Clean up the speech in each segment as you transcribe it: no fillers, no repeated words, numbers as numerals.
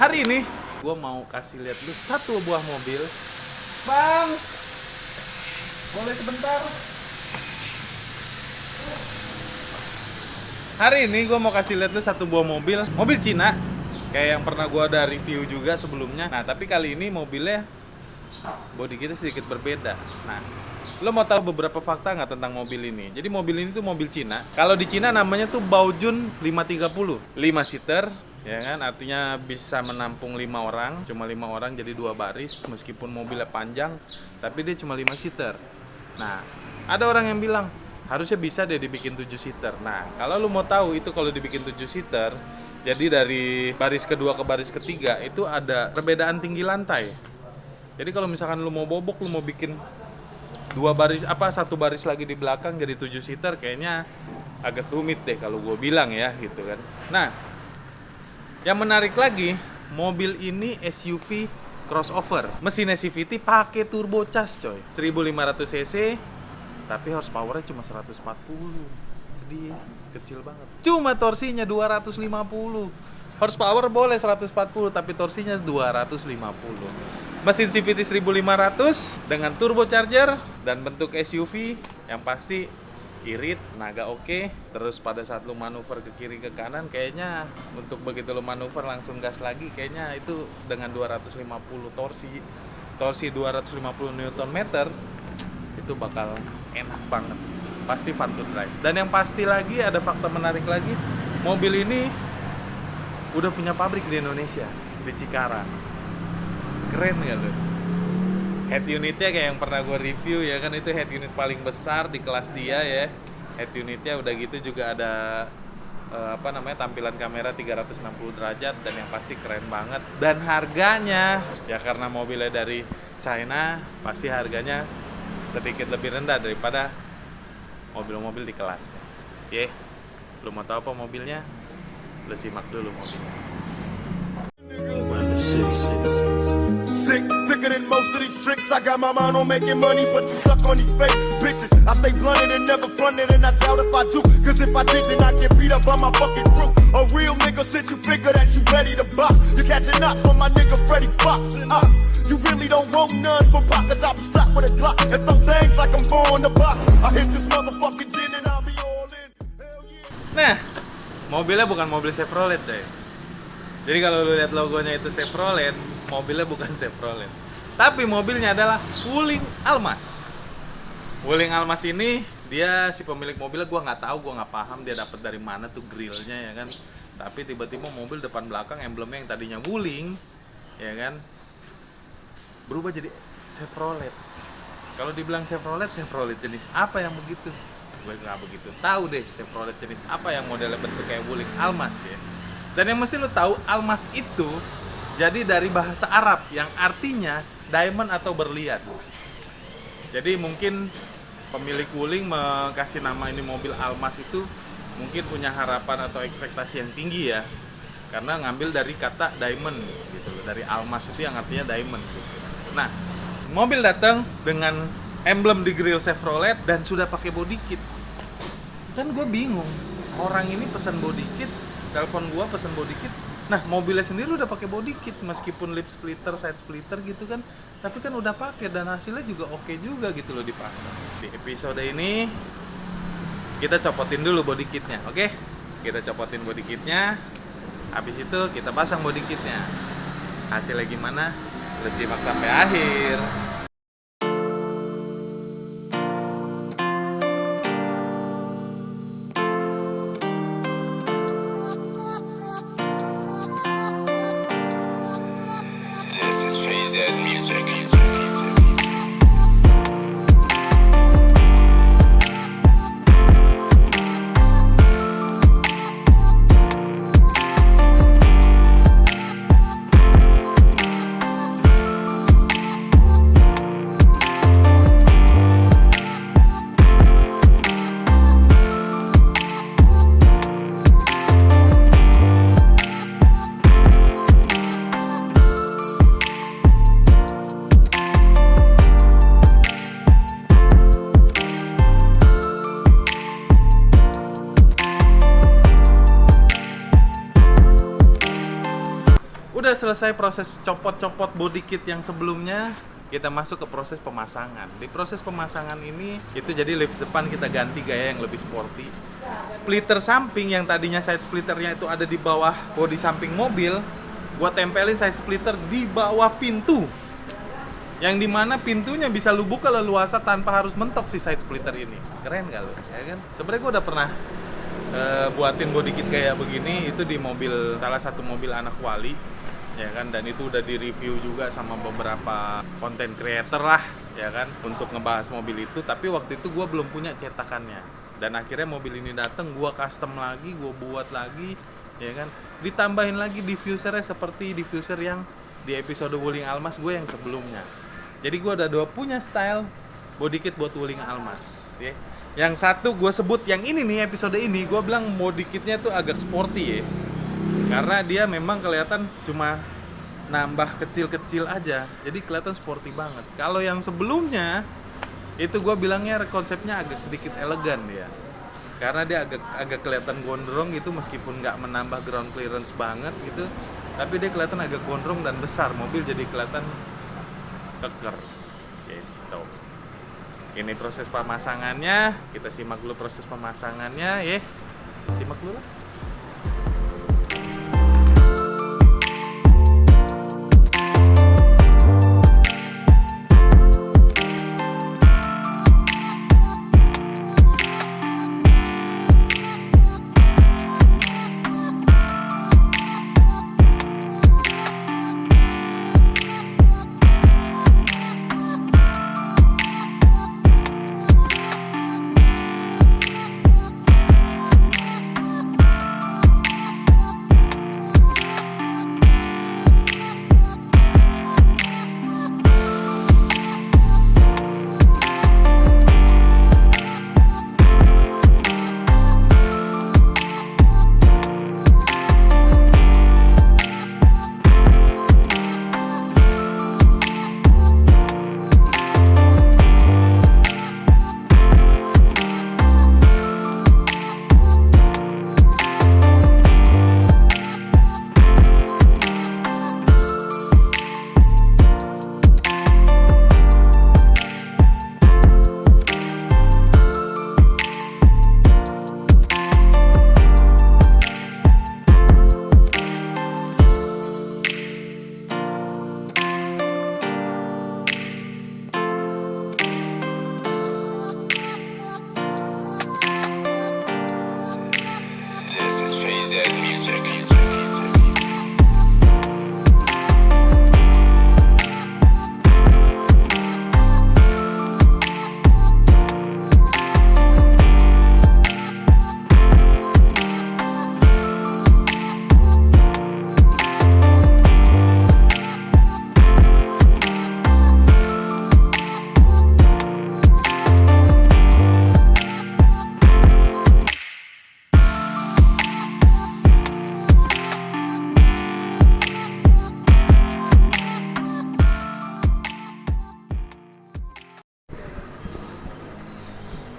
Hari ini gue mau kasih lihat lu satu buah mobil. Bang, boleh sebentar? Hari ini gue mau kasih lihat lu satu buah mobil Cina, kayak yang pernah gue ada review juga sebelumnya. Nah, tapi kali ini mobilnya bodi kita sedikit berbeda. Nah, lo mau tahu beberapa fakta nggak tentang mobil ini? Jadi mobil ini tuh mobil Cina. Kalau di Cina namanya tuh Baojun 530, 5 seater, ya kan? Artinya bisa menampung 5 orang, cuma 5 orang jadi 2 baris. Meskipun mobilnya panjang, tapi dia cuma 5 seater. Nah, ada orang yang bilang harusnya bisa deh dibikin 7 seater. Nah, kalau lo mau tahu itu kalau dibikin 7 seater, jadi dari baris kedua ke baris ketiga itu ada perbedaan tinggi lantai. Jadi kalau misalkan lu mau bobok, lu mau bikin satu baris lagi di belakang jadi 7 seater, kayaknya agak rumit deh kalau gue bilang ya gitu kan. Nah, yang menarik lagi, mobil ini SUV crossover, mesinnya CVT pakai turbocharged coy, 1500 cc, tapi horsepowernya cuma 140. Sedih, kecil banget. Cuma torsinya 250. Horsepower boleh 140, tapi torsinya 250. Mesin CVT 1500 dengan turbocharger dan bentuk SUV yang pasti irit, tenaga oke. Terus pada saat lu manuver ke kiri ke kanan, kayaknya untuk begitu lu manuver langsung gas lagi, kayaknya itu dengan 250 torsi 250 Nm itu bakal enak banget. Pasti fun to drive. Dan yang pasti lagi, ada fakta menarik lagi, mobil ini udah punya pabrik di Indonesia, di Cikarang. Keren gak lu? Head unitnya kayak yang pernah gue review ya kan, itu head unit paling besar di kelas dia ya. Head unitnya udah gitu juga ada tampilan kamera 360 derajat, dan yang pasti keren banget. Dan harganya ya karena mobilnya dari China, pasti harganya sedikit lebih rendah daripada mobil-mobil di kelasnya. Lu mau tahu apa mobilnya? Lu simak dulu mobilnya. Sick, thicker than most of these tricks. I got my mind on making money, but you stuck on these fake bitches. I stay blunted and never fronted, and I doubt if I do. Cause if I did, then I get beat up by my fucking crew. A real nigga since you figure that you ready to box. You catching knots from my nigga Freddie Fox. You really don't want none from pockets. I be strapped with a Glock and throw things like I'm born to box. I hit this motherfucking gin and I'll be all in. Hell yeah. Nah, mobilnya bukan mobil Chevrolet coy. Jadi kalau lu lihat logonya itu Chevrolet, mobilnya bukan Chevrolet. Tapi mobilnya adalah Wuling Almas. Wuling Almas ini, dia si pemilik mobilnya gua nggak tahu, gua nggak paham dia dapat dari mana tuh grillnya ya kan. Tapi tiba-tiba mobil depan belakang emblemnya yang tadinya Wuling, ya kan, berubah jadi Chevrolet. Kalau dibilang Chevrolet jenis apa yang begitu? Gue nggak begitu tahu deh Chevrolet jenis apa yang modelnya bentuk kayak Wuling Almas ya. Dan yang mesti lu tahu, Almas itu jadi dari bahasa Arab yang artinya diamond atau berlian. Jadi mungkin pemilik Wuling kasih nama ini mobil Almas itu mungkin punya harapan atau ekspektasi yang tinggi ya, karena ngambil dari kata diamond gitu, dari Almas itu yang artinya diamond gitu. Nah, mobil datang dengan emblem di grill Chevrolet dan sudah pakai body kit. Kan gue bingung, orang ini pesan body kit, telepon gua pesan body kit. Nah, mobilnya sendiri udah pakai body kit, meskipun lip splitter, side splitter gitu kan, tapi kan udah pakai dan hasilnya juga oke juga gitu loh dipasang. Di episode ini kita copotin dulu body kitnya, oke? Kita copotin body kitnya, habis itu kita pasang body kitnya. Hasilnya gimana? Lu simak sampai akhir. Udah selesai proses copot-copot body kit yang sebelumnya, kita masuk ke proses pemasangan. Di proses pemasangan ini, itu jadi lips depan kita ganti gaya yang lebih sporty. Splitter samping yang tadinya side splitternya itu ada di bawah bodi samping mobil, gua tempelin side splitter di bawah pintu. Yang dimana pintunya bisa lu buka leluasa tanpa harus mentok si side splitter ini. Keren gak lu? Ya kan? Sebenarnya gue udah pernah buatin body kit kayak begini itu di mobil, salah satu mobil anak Wali, ya kan, dan itu udah di review juga sama beberapa content creator lah, ya kan, untuk ngebahas mobil itu. Tapi waktu itu gue belum punya cetakannya, dan akhirnya mobil ini datang, gue custom lagi, gue buat lagi, ya kan, ditambahin lagi diffusernya seperti diffuser yang di episode Wuling Almas gue yang sebelumnya. Jadi gue udah punya style body kit buat Wuling Almas, ya. Yang satu gue sebut yang ini nih, episode ini gue bilang body kitnya tuh agak sporty ya, karena dia memang kelihatan cuma nambah kecil-kecil aja, jadi kelihatan sporty banget. Kalau yang sebelumnya itu gue bilangnya konsepnya agak sedikit elegan ya, karena dia agak kelihatan gondrong gitu, meskipun nggak menambah ground clearance banget gitu, tapi dia kelihatan agak gondrong dan besar, mobil jadi kelihatan keker gitu. Ini proses pemasangannya, kita simak dulu proses pemasangannya ya. Simak dulu lah.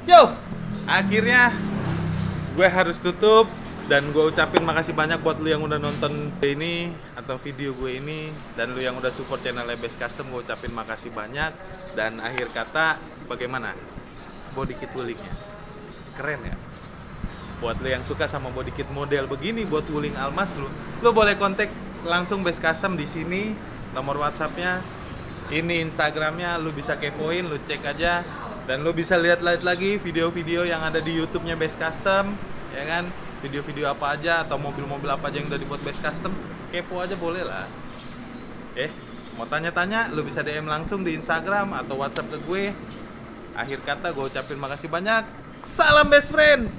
Yo, akhirnya gue harus tutup, dan gue ucapin makasih banyak buat lu yang udah nonton ini atau video gue ini, dan lu yang udah support channel Best Custom, gue ucapin makasih banyak. Dan akhir kata, bagaimana body kit Wulingnya? Keren ya? Buat lu yang suka sama body kit model begini buat Wuling Almas, lu boleh kontak langsung Best Custom di sini, nomor WhatsAppnya, ini Instagramnya, lu bisa kepoin, lu cek aja. Dan lo bisa lihat lagi video-video yang ada di YouTube-nya Best Custom, ya kan? Video-video apa aja atau mobil-mobil apa aja yang udah dibuat Best Custom, kepo aja boleh lah. Mau tanya-tanya, lo bisa DM langsung di Instagram atau WhatsApp ke gue. Akhir kata gue ucapin makasih banyak. Salam best friend.